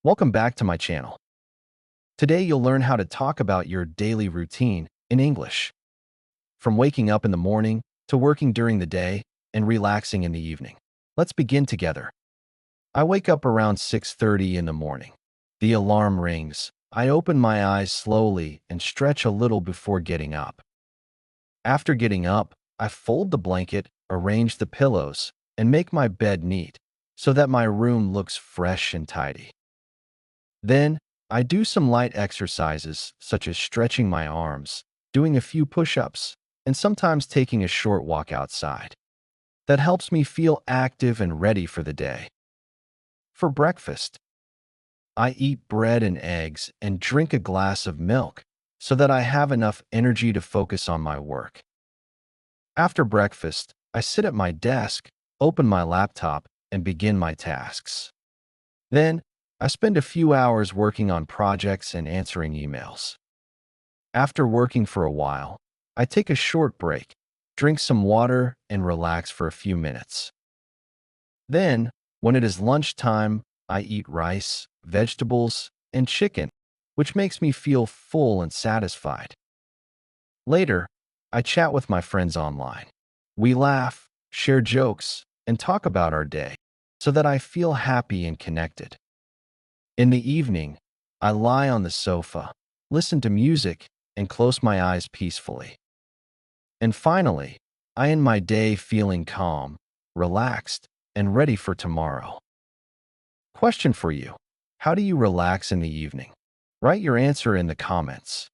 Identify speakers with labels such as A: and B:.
A: Welcome back to my channel. Today you'll learn how to talk about your daily routine in English, from waking up in the morning to working during the day and relaxing in the evening. Let's begin together. I wake up around 6:30 in the morning. The alarm rings. I open my eyes slowly and stretch a little before getting up. After getting up, I fold the blanket, arrange the pillows, and make my bed neat so that my room looks fresh and tidy. Then, I do some light exercises, such as stretching my arms, doing a few push-ups, and sometimes taking a short walk outside. That helps me feel active and ready for the day. For breakfast, I eat bread and eggs and drink a glass of milk so that I have enough energy to focus on my work. After breakfast, I sit at my desk, open my laptop, and begin my tasks. Then, I spend a few hours working on projects and answering emails. After working for a while, I take a short break, drink some water, and relax for a few minutes. Then, when it is lunchtime, I eat rice, vegetables, and chicken, which makes me feel full and satisfied. Later, I chat with my friends online. We laugh, share jokes, and talk about our day so that I feel happy and connected. In the evening, I lie on the sofa, listen to music, and close my eyes peacefully. And finally, I end my day feeling calm, relaxed, and ready for tomorrow. Question for you. How do you relax in the evening? Write your answer in the comments.